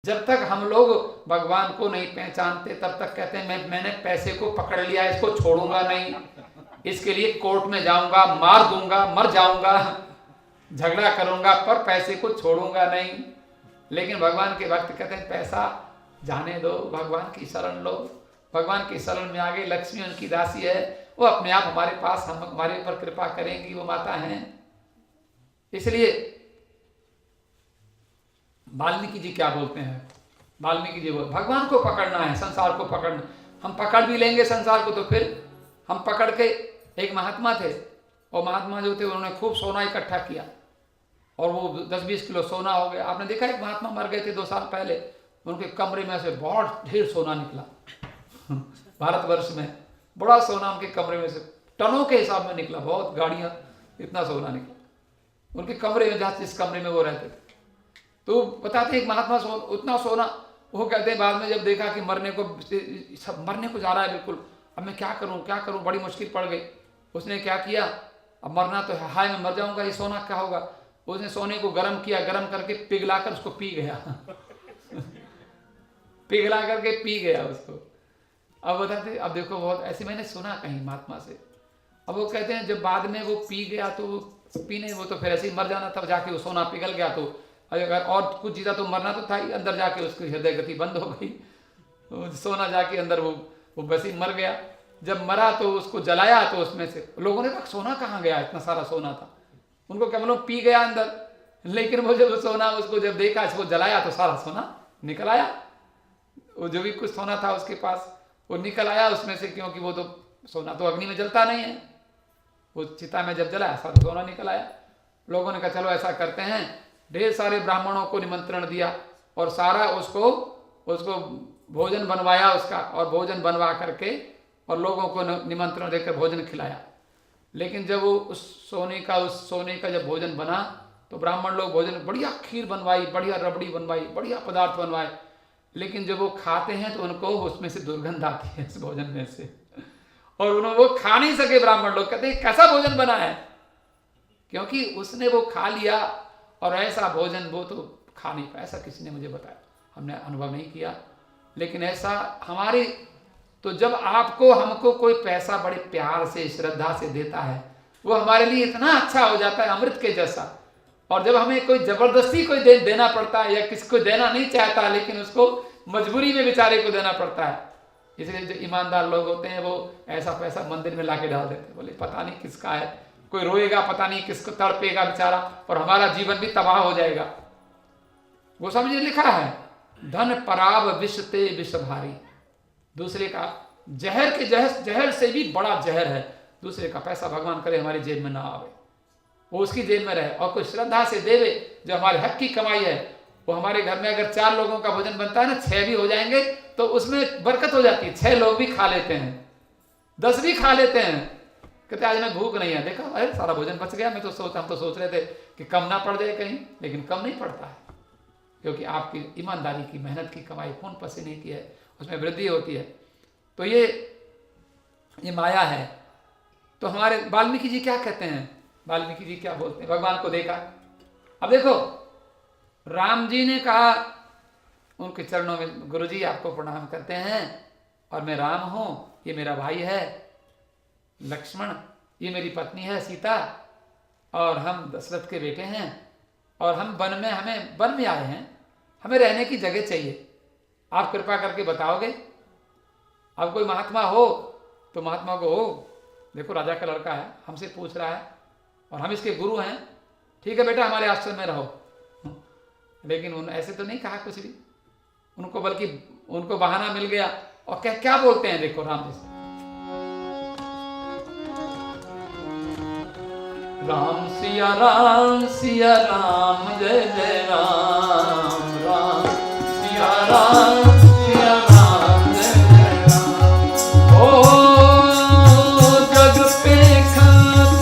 जब तक हम लोग भगवान को नहीं पहचानते तब तक कहते हैं मैंने पैसे को पकड़ लिया, इसको छोड़ूंगा नहीं, इसके लिए कोर्ट में जाऊंगा, मार दूंगा, मर जाऊंगा, झगड़ा करूंगा, पर पैसे को छोड़ूंगा नहीं। लेकिन भगवान के भक्त कहते हैं पैसा जाने दो, भगवान की शरण लो, भगवान की शरण में आगे लक्ष्मी उनकी दासी है, वो अपने आप हमारे पास हमारे ऊपर कृपा करेंगी, वो माता हैं। इसलिए वाल्मीकि जी क्या बोलते हैं, वाल्मीकि जी बोल भगवान को पकड़ना है, संसार को पकड़ना। हम पकड़ भी लेंगे संसार को तो फिर हम पकड़ के, एक महात्मा थे, और महात्मा जो थे उन्होंने खूब सोना इकट्ठा किया और वो 10-20 किलो सोना हो गया। आपने देखा एक महात्मा मर गए थे 2 साल पहले, उनके कमरे में से बहुत ढेर सोना निकला भारतवर्ष में बड़ा सोना उनके कमरे में से टनों के हिसाब में निकला, बहुत गाड़ियां, इतना सोना निकला उनके कमरे में, जहाँ जिस कमरे में वो रहते थे। तो बताते एक महात्मा उतना सोना, वो कहते हैं बाद में जब देखा कि मरने को जा रहा है बिल्कुल, अब मैं क्या करूं, बड़ी मुश्किल पड़ गई। उसने क्या किया, अब मरना तो है, हाय मैं मर जाऊंगा, ये सोना क्या होगा। उसने सोने को गर्म किया, गर्म करके पिघलाकर उसको पी गया पिघला करके पी गया उसको। अब बताते, अब देखो बहुत ऐसे मैंने सुना कहीं महात्मा से। अब वो कहते हैं जब बाद में वो पी गया तो पीने, वो तो फिर ऐसे ही मर जाना था, जाके वो सोना पिघल गया तो अगर और कुछ जीता तो मरना तो था ही, अंदर जाके उसकी हृदय गति बंद हो गई, तो सोना जाके अंदर वो बस ही मर गया। जब मरा तो उसको जलाया तो उसमें से लोगों ने कहा सोना कहाँ गया, इतना सारा सोना था, उनको क्या मालूम पी गया अंदर। लेकिन वो जब सोना उसको जब देखा, इसको जलाया तो सारा सोना निकल आया, वो जो भी कुछ सोना था उसके पास वो निकल आया उसमें से, क्योंकि वो तो सोना तो अग्नि में जलता नहीं है, वो चिता में जब जलाया सारा सोना निकल आया। लोगों ने कहा चलो ऐसा करते हैं, ढेर सारे ब्राह्मणों को निमंत्रण दिया और सारा उसको भोजन बनवाया उसका, और भोजन बनवा करके और लोगों को निमंत्रण देकर भोजन खिलाया। लेकिन जब वो उस सोने का जब भोजन बना तो ब्राह्मण लोग भोजन, बढ़िया खीर बनवाई, बढ़िया रबड़ी बनवाई, बढ़िया पदार्थ बनवाए, लेकिन जब वो खाते हैं तो उनको उसमें से दुर्गंध आती है इस भोजन में से, और उन्होंने वो खा नहीं सके। ब्राह्मण लोग कहते हैं कैसा भोजन बना है, क्योंकि उसने वो खा लिया, और ऐसा भोजन वो तो खा नहीं पाया, ऐसा किसी ने मुझे बताया, हमने अनुभव नहीं किया। लेकिन ऐसा हमारे, तो जब हमको कोई पैसा बड़े प्यार से श्रद्धा से देता है, वो हमारे लिए इतना अच्छा हो जाता है अमृत के जैसा। और जब हमें कोई जबरदस्ती कोई देना पड़ता है, या किसी को देना नहीं चाहता लेकिन उसको मजबूरी में बेचारे को देना पड़ता है, इसलिए जो ईमानदार लोग होते हैं वो ऐसा पैसा मंदिर में लाके डाल देते हैं, बोले पता नहीं किसका है, कोई रोएगा पता नहीं किसको, तड़पेगा बेचारा, और हमारा जीवन भी तबाह हो जाएगा। गोस्वामी जी ने लिखा है धन पराब विष ते विष भारी, दूसरे का जहर से भी बड़ा जहर है दूसरे का पैसा। भगवान करे हमारी जेब में ना आवे, वो उसकी जेब में रहे, और कोई श्रद्धा से देवे जो हमारे हक की कमाई है। वो हमारे घर में अगर 4 लोगों का भोजन बनता है ना, 6 भी हो जाएंगे तो उसमें बरकत हो जाती है, 6 लोग भी खा लेते हैं, 10 भी खा लेते हैं। कहते आज मैं भूख नहीं है, देखा अरे सारा भोजन बच गया। हम तो सोच रहे थे कि कम ना पड़ जाए कहीं, लेकिन कम नहीं पड़ता है, क्योंकि आपकी ईमानदारी की, मेहनत की कमाई, खून पसीने की है, उसमें वृद्धि होती है। तो ये माया है। तो हमारे वाल्मीकि जी क्या कहते हैं, वाल्मीकि जी क्या बोलते हैं, भगवान को देखा। अब देखो राम जी ने कहा उनके चरणों में, गुरु जी आपको प्रणाम करते हैं, और मैं राम हूं, ये मेरा भाई है लक्ष्मण, ये मेरी पत्नी है सीता, और हम दशरथ के बेटे हैं, और हमें वन में आए हैं, हमें रहने की जगह चाहिए, आप कृपा करके बताओगे। अब कोई महात्मा हो तो महात्मा को, हो देखो राजा का लड़का है, हमसे पूछ रहा है और हम इसके गुरु हैं, ठीक है बेटा हमारे आश्रम में रहो। लेकिन उन्होंने ऐसे तो नहीं कहा कुछ भी उनको, बल्कि उनको बहाना मिल गया। और क्या बोलते हैं, देखो राम जी, राम सिया राम जय जय राम, राम सिया राम जय जय राम। ओ जग पेख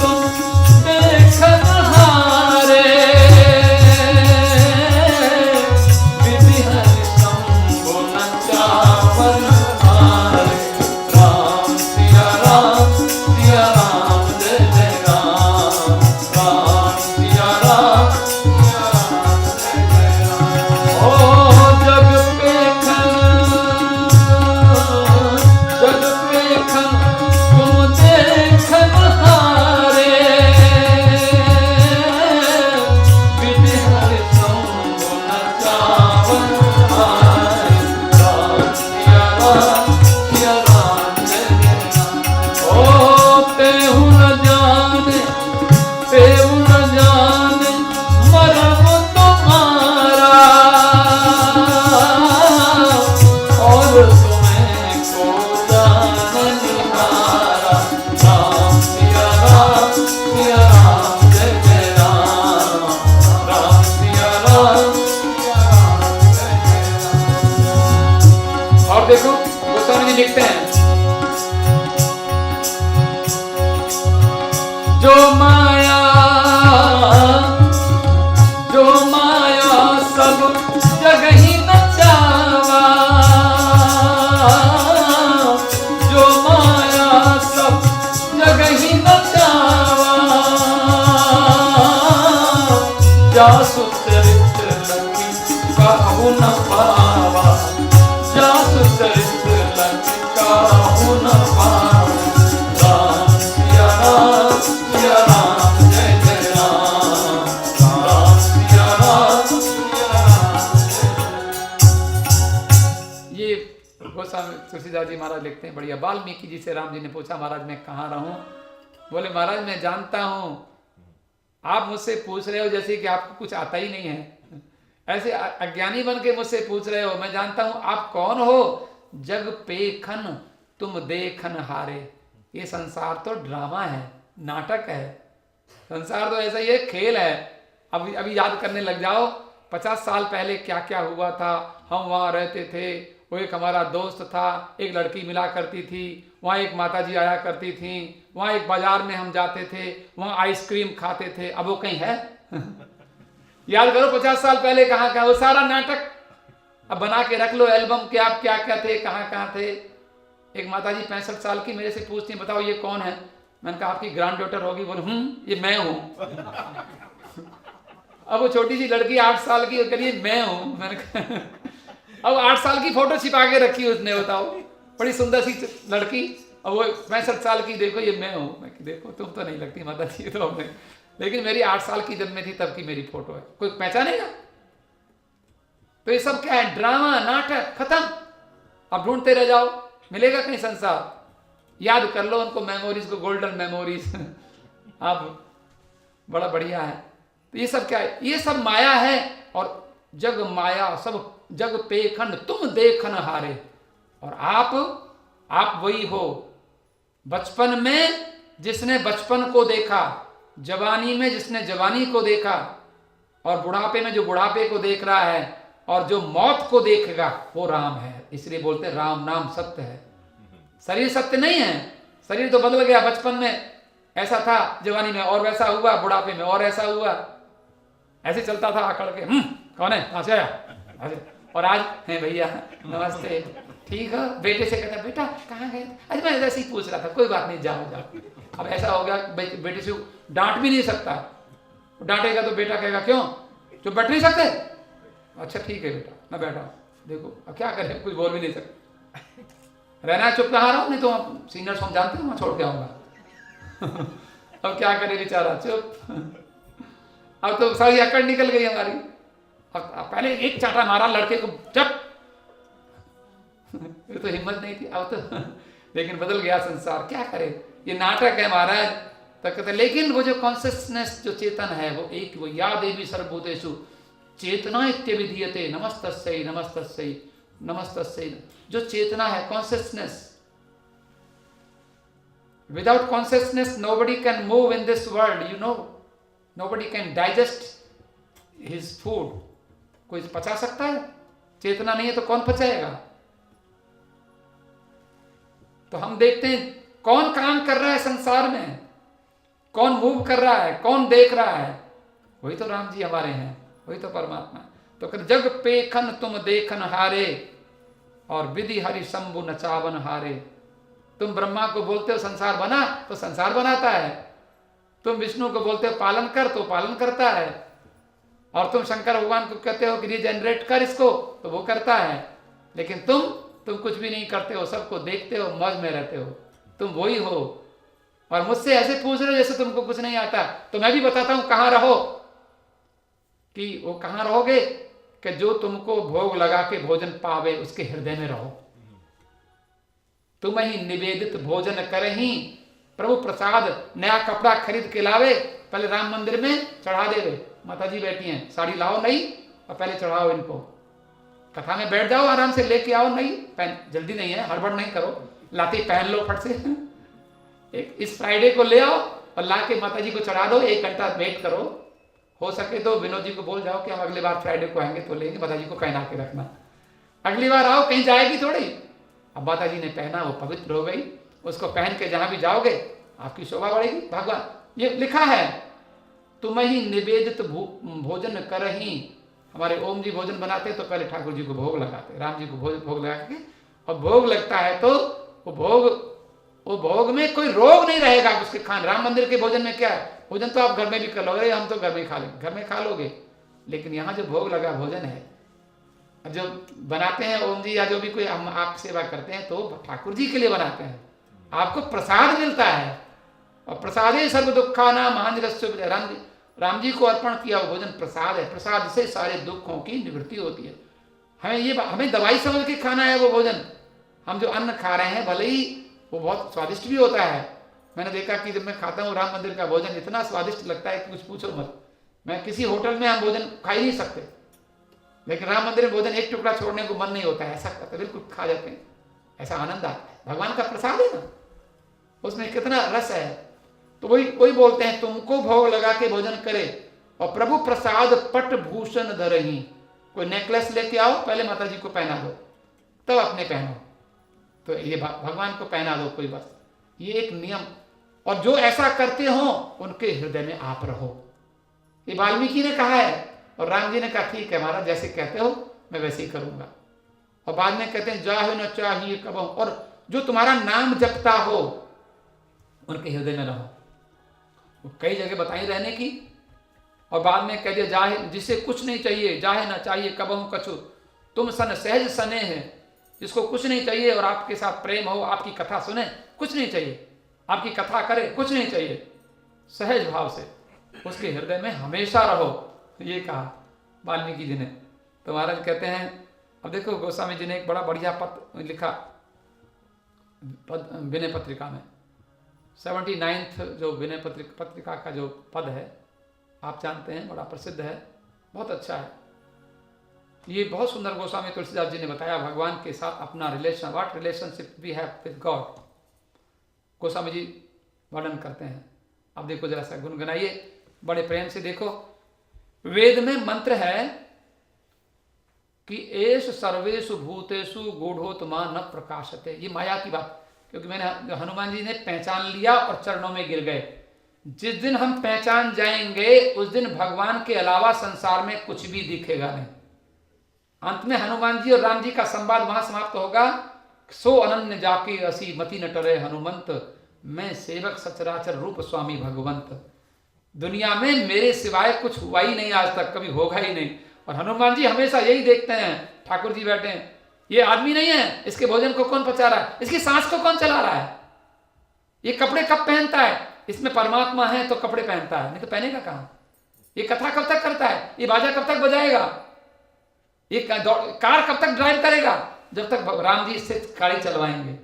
तुम देखन हारे, विधि हरि शंभु न चावन हारे। राम सिया राम जय जय राम, राम सिया राम जय जय राम। देखो गोस्वामी जी लिखते हैं, जो माया सब जग ही नचावा, जो माया सब जग ही नचावा, जासु चरित्र लंकिका न पावा, जासु चरित्र लंकिका न पावा। राम सिया राम सिया राम जय जय राम, राम सिया राम सिया राम जय। ये गोस्वामी तुलसीदास जी महाराज लिखते हैं बढ़िया। वाल्मीकि जी से राम जी ने पूछा, महाराज मैं कहाँ रहूं? बोले महाराज मैं जानता हूं, आप मुझसे पूछ रहे हो जैसे कि आपको कुछ आता ही नहीं है, ऐसे अज्ञानी बन के मुझसे पूछ रहे हो। मैं जानता हूं आप कौन हो। जग पेखन तुम देखन हारे। ये संसार तो ड्रामा है, नाटक है, संसार तो ऐसा ही है, खेल है। अभी याद करने लग जाओ 50 साल पहले क्या क्या हुआ था। हम वहाँ रहते थे, वो एक हमारा दोस्त था, एक लड़की मिला करती थी, वहाँ एक माताजी आया करती थी, वहाँ एक बाजार में हम जाते थे, वहाँ आइसक्रीम खाते थे। अब वो कहीं है? याद करो 50 साल पहले कहाँ कहाँ, वो सारा नाटक अब बना के रख लो एल्बम के, आप क्या क्या थे, कहाँ कहाँ थे। एक माताजी 65 साल की मेरे से पूछती है, बताओ ये कौन है? मैंने कहा आपकी ग्रैंड डॉटर होगी। बोले ये मैं हूँ। अब वो छोटी सी लड़की 8 साल की करिए मैं हूँ। मैंने कहा अब 8 साल की फोटो छिपा के रखी उसने, बताओ, बड़ी सुंदर सी लड़की। अब वो 65 साल की, देखो ये मैं हूँ। मैं देखो तुम तो नहीं लगती माता जी तो हमने, लेकिन मेरी 8 साल की जब में थी तब की मेरी फोटो है, कोई पहचानेगा? तो ये सब क्या है? ड्रामा, नाटक, खत्म। अब ढूंढते रह जाओ, मिलेगा कहीं संसार? याद कर लो उनको, मेमोरीज को, गोल्डन मेमोरीज। अब बड़ा बढ़िया है। तो ये सब क्या है? ये सब माया है। और जग माया सब जग पेखंड तुम देखन हारे। और आप वही हो। बचपन में जिसने बचपन को देखा, जवानी में जिसने जवानी को देखा, और बुढ़ापे में जो बुढ़ापे को देख रहा है, और जो मौत को देखेगा वो राम है। इसलिए बोलते हैं राम नाम सत्य है। शरीर सत्य नहीं है, शरीर तो बदल गया। बचपन में ऐसा था, जवानी में और वैसा हुआ, बुढ़ापे में और ऐसा हुआ। ऐसे चलता था आकड़ के, कौन है, कहाँ से आया? और आज है भैया नमस्ते, ठीक है। बेटे से कहता बेटा कहाँ गए? अरे मैं ऐसे ही पूछ रहा था, कोई बात नहीं, जाओ जाओ। अब ऐसा हो गया बेटे से डांट भी नहीं सकता, डांटेगा तो बेटा कहेगा क्यों, चुप बैठ नहीं सकते? अच्छा ठीक है बेटा, मैं बैठा हूँ। देखो अब क्या करें, कुछ बोल भी नहीं सकते, रहना चुप रहा रहा हूँ, नहीं तो आप सीनियर हम जानते हैं, मैं छोड़ के आऊँगा। अब क्या करे बेचारा, चुप। अब तो सारी अकड़ निकल गई हमारी। अब पहले एक चाटा मारा लड़के को, चुप। ये तो हिम्मत नहीं थी, अब तो लेकिन बदल गया संसार, क्या करे, ये नाटक है महाराज। तो कहते लेकिन वो जो कॉन्शियसनेस, जो चेतन है वो एक, वो या देवी सर्वभूतेषु चेतना इत्यभिधीयते नमस्तस्यै नमस्तस्यै नमस्तस्यै। जो चेतना है, consciousness, without consciousness nobody can move in this world, you know, nobody can digest his food. कोई पचा सकता है? चेतना नहीं है तो कौन पचाएगा? तो हम देखते हैं कौन काम कर रहा है संसार में, कौन मूव कर रहा है, कौन देख रहा है, वही तो राम जी हमारे हैं, वही तो परमात्मा। तो कर जग पेखन तुम देखन हारे, और विधि हरि शंभु नचावन हारे। तुम ब्रह्मा को बोलते हो संसार बना, तो संसार बनाता है। तुम विष्णु को बोलते हो पालन कर, तो पालन करता है। और तुम शंकर भगवान को कहते हो कि रिजेनरेट कर इसको, तो वो करता है। लेकिन तुम कुछ भी नहीं करते हो, सबको देखते हो, मौज में रहते हो, तुम वही हो। और मुझसे ऐसे पूछ रहे हो जैसे तुमको कुछ नहीं आता। तो मैं भी बताता हूं कहां रहो, कि वो कहां रहोगे, कि जो तुमको भोग लगा के भोजन पावे उसके हृदय में रहो। तुम ही निवेदित भोजन करही, प्रभु प्रसाद नया कपड़ा खरीद के लावे, पहले राम मंदिर में चढ़ा देवे। माता जी बैठी हैं, साड़ी लाओ नई और पहले चढ़ाओ इनको, कथा में बैठ जाओ, आराम से लेके आओ नई, जल्दी नहीं है, हड़बड़ नहीं करो, लाते पहन लो फट से। एक इस फ्राइडे को ले आओ और ला के माता जी को चढ़ा दो, 1 घंटा वेट करो। हो सके तो विनोद जी को बोल जाओ कि हम अगली बार फ्राइडे को आएंगे तो लेंगे, माता जी को पहना के रखना। अगली बार आओ, कहीं जाएगी थोड़ी, अब माता जी ने पहना, वो पवित्र हो गई। उसको पहन के जहां भी जाओगे आपकी शोभा बढ़ेगी। भगवान ये लिखा है, तुम ही निवेदित भोजन कर ही। हमारे ओम जी भोजन बनाते तो पहले ठाकुर जी को भोग लगाते, राम जी को भोग लगा के, और भोग लगता है तो वो भोग में कोई रोग नहीं रहेगा उसके खान। राम मंदिर के भोजन में क्या है, भोजन तो आप घर में भी कर लोगे, हम तो घर में खा लेंगे, घर में खा लोगे, लेकिन यहाँ जो भोग लगा भोजन है, जो बनाते हैं ओम जी या जो भी कोई हम आप सेवा करते हैं तो ठाकुर जी के लिए बनाते हैं, आपको प्रसाद मिलता है। और प्रसादे सर्व दुखा नाम महानिरस्य, राम जी को अर्पण किया वो भोजन प्रसाद है। प्रसाद से सारे दुखों की निवृत्ति होती है। हमें दवाई समझ के खाना है वो भोजन। हम जो अन्न खा रहे हैं भले ही वो बहुत स्वादिष्ट भी होता है। मैंने देखा कि जब मैं खाता हूँ राम मंदिर का भोजन इतना स्वादिष्ट लगता है कि कुछ पूछो मत। मैं किसी होटल में हम भोजन खा ही नहीं सकते, लेकिन राम मंदिर में भोजन एक टुकड़ा छोड़ने को मन नहीं होता है, ऐसा करते बिल्कुल खा जाते हैं, ऐसा आनंद आता है। भगवान का प्रसाद है ना, उसमें कितना रस है। तो वही बोलते हैं, तुमको भोग लगा के भोजन करे और प्रभु प्रसाद पट भूषण धरही। कोई नेकलेस लेके आओ, पहले माता जी को पहना दो, तब अपने पहनो। तो ये भगवान को पहना दो कोई बस, ये एक नियम। और जो ऐसा करते हो उनके हृदय में आप रहो। ये वाल्मीकि ने कहा है और राम जी ने कहा ठीक है महाराज, जैसे कहते हो मैं वैसे ही करूंगा। और बाद में कहते हैं जाहि न चाहिए कब, और जो तुम्हारा नाम जपता हो उनके हृदय में रहो। कई जगह बताई रहने की, और बाद में कह दिया जाहे जिसे कुछ नहीं चाहिए, जाहे ना चाहिए कबहू कछु, तुम सन सहज सने हैं। जिसको कुछ नहीं चाहिए और आपके साथ प्रेम हो, आपकी कथा सुने, कुछ नहीं चाहिए, आपकी कथा करे, कुछ नहीं चाहिए, सहज भाव से उसके हृदय में हमेशा रहो। ये कहा वाल्मीकि जी ने। तो महाराज कहते हैं, अब देखो गोस्वामी जी ने एक बड़ा बढ़िया पद लिखा विनय पत्रिका में, 79th जो विनय पत्रिका का जो पद है आप जानते हैं, बड़ा प्रसिद्ध है, बहुत अच्छा है। ये बहुत सुंदर गोस्वामी तुलसीदास जी ने बताया भगवान के साथ अपना relation, what relationship we have with God. Goswami ji वर्णन करते हैं। अब देखो जरा सा गुनगुनाइए बड़े प्रेम से। देखो वेद में मंत्र है कि एष सर्वेषु भूतेषु गूढ़ोत्मा न प्रकाशते। ये माया की बात, क्योंकि मैंने हनुमान जी ने पहचान लिया और चरणों में गिर गए। जिस दिन हम पहचान जाएंगे उस दिन भगवान के अलावा संसार में कुछ भी दिखेगा नहीं। अंत में हनुमान जी और राम जी का संवाद वहां समाप्त होगा, सो अनन्य जाके असी मति न टरे हनुमंत, मैं सेवक सचराचर रूप स्वामी भगवंत। दुनिया में मेरे सिवाय कुछ हुआ ही नहीं आज तक, कभी होगा ही नहीं। और हनुमान जी हमेशा यही देखते हैं, ठाकुर जी बैठे हैं, ये आदमी नहीं है, इसके भोजन को कौन पचा रहा है, इसकी सांस को कौन चला रहा है, ये कपड़े कब पहनता है, इसमें परमात्मा है तो कपड़े पहनता है, नहीं तो पहनेगा कहां। ये कथा कब तक करता है, ये बाजा कब तक बजाएगा, ये कार कब तक ड्राइव करेगा, जब तक राम जी इससे गाड़ी चलवाएंगे।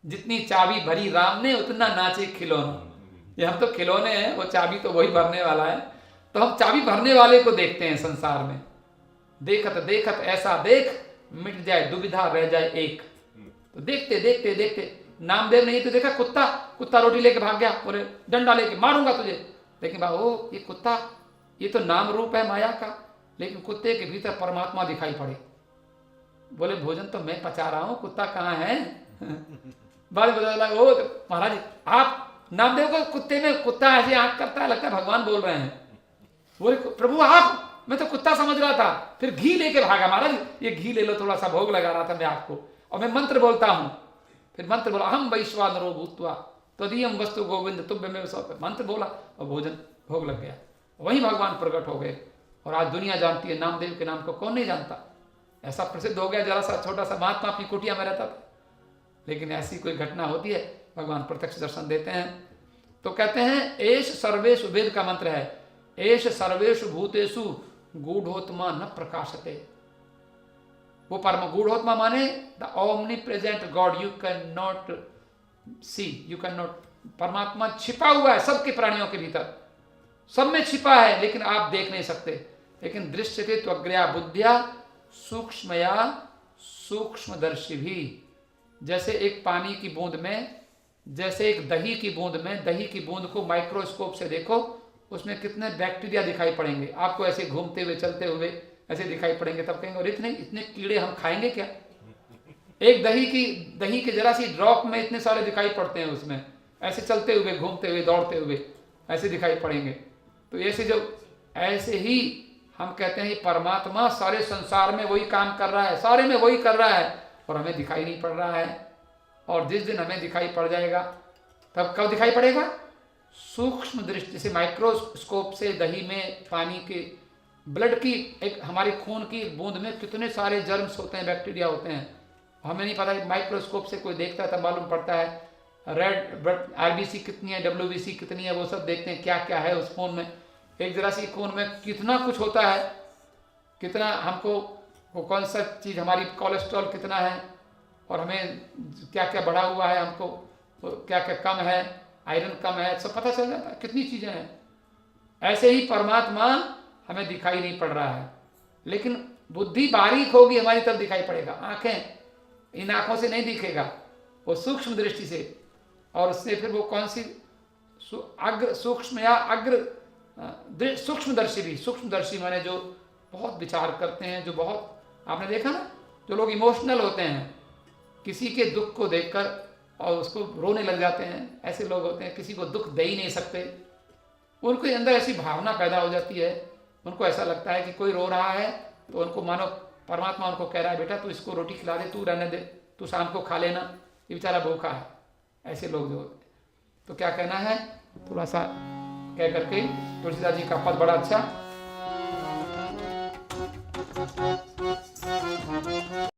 जितनी चाबी भरी राम ने उतना नाचे खिलौना। ये हम तो खिलौने हैं, वो चाबी तो वही भरने वाला है। तो हम चाबी भरने वाले को देखते हैं संसार में। देखत देखत ऐसा देख, मिट जाए दुविधा रह जाए एक। तो देखते देखते देखते नामदेव ने तो देखा, कुत्ता रोटी लेके भाग गया, बोले डंडा लेके मारूंगा तुझे। लेकिन बाबू ये कुत्ता, ये तो नाम रूप है माया का, लेकिन कुत्ते के भीतर परमात्मा दिखाई पड़े। बोले भोजन तो मैं पचा रहा हूं, कुत्ता कहाँ है। बाद में लगा ओ महाराज आप नामदेव को कुत्ते में, कुत्ता ऐसे आंख करता है, लगता है भगवान बोल रहे हैं। बोले प्रभु आप, मैं तो कुत्ता समझ रहा था। फिर घी लेके भागा, महाराज ये घी ले लो, थोड़ा सा भोग लगा रहा था मैं आपको, और मैं मंत्र बोलता हूं। फिर मंत्र बोला, अहम वैश्वानरो भूत्वा त्वदीयम वस्तु गोविंद तुभ्य में, मंत्र बोला और भोजन भोग लग गया। वहीं भगवान प्रकट हो गए। और आज दुनिया जानती है नामदेव के नाम को, कौन नहीं जानता। ऐसा प्रसिद्ध हो गया, जरा सा छोटा सा महात्मा अपनी कुटिया में रहता था, लेकिन ऐसी कोई घटना होती है भगवान प्रत्यक्ष दर्शन देते हैं। तो कहते हैं एष सर्वेषु, वेद का मंत्र है, एष सर्वेषु भूतेषु गूढ़ोत्मा न प्रकाशते। वो परम गूढ़ोत्मा माने the omnipresent God, you can not see, you can not, परमात्मा छिपा हुआ है सबके प्राणियों के भीतर, सब में छिपा है, लेकिन आप देख नहीं सकते। लेकिन दृश्यते त्वग्र्या बुद्धिया सूक्ष्मया सूक्ष्मदर्शी भी। जैसे एक पानी की बूंद में, जैसे एक दही की बूंद में, दही की बूंद को माइक्रोस्कोप से देखो, उसमें कितने बैक्टीरिया दिखाई पड़ेंगे आपको, ऐसे घूमते हुए चलते हुए ऐसे दिखाई पड़ेंगे। तब कहेंगे अरे इतने कीड़े हम खाएंगे क्या। एक दही के जरा सी ड्रॉप में इतने सारे दिखाई पड़ते हैं उसमें, ऐसे चलते हुए, घूमते हुए, दौड़ते हुए ऐसे दिखाई पड़ेंगे। तो ऐसे ही हम कहते हैं परमात्मा सारे संसार में वही काम कर रहा है, सारे में वही कर रहा है, और हमें दिखाई नहीं पड़ रहा है। और जिस दिन हमें दिखाई पड़ जाएगा, तब कब दिखाई पड़ेगा? सूक्ष्म दृष्टि से, माइक्रोस्कोप से दही में पानी के, ब्लड की, एक हमारी खून की बूंद में कितने सारे जर्म्स होते हैं, बैक्टीरिया होते हैं, हमें नहीं पता। माइक्रोस्कोप से कोई देखता है तब मालूम पड़ता है। रेड ब्लड आरबीसी कितनी है, डब्ल्यूबीसी कितनी है, वो सब देखते हैं क्या क्या है उस खून में। एक जरा सी खून में कितना कुछ होता है, कितना हमको वो कौन सा चीज़, हमारी कोलेस्ट्रॉल कितना है, और हमें क्या क्या बढ़ा हुआ है, हमको क्या क्या कम है, आयरन कम है, सब पता चल जाता है, कितनी चीज़ें हैं। ऐसे ही परमात्मा हमें दिखाई नहीं पड़ रहा है, लेकिन बुद्धि बारीक होगी हमारी तब दिखाई पड़ेगा। आंखें, इन आंखों से नहीं दिखेगा, वो सूक्ष्म दृष्टि से, और उससे फिर वो कौन सी अग्र सूक्ष्म या अग्र सूक्ष्मदर्शी भी, सूक्ष्मदर्शी माने जो बहुत विचार करते हैं, जो बहुत, आपने देखा ना, जो लोग इमोशनल होते हैं, किसी के दुख को देखकर और उसको रोने लग जाते हैं, ऐसे लोग होते हैं, किसी को दुख दे ही नहीं सकते, उनके अंदर ऐसी भावना पैदा हो जाती है, उनको ऐसा लगता है कि कोई रो रहा है तो उनको मानो परमात्मा उनको कह रहा है, बेटा तू इसको रोटी खिला दे, तू रहने दे, तू शाम को खा लेना, ये बेचारा भूखा है। ऐसे लोग जो होते हैं, तो क्या कहना है, थोड़ा सा कह करके तुलसीदास जी का पद बड़ा अच्छा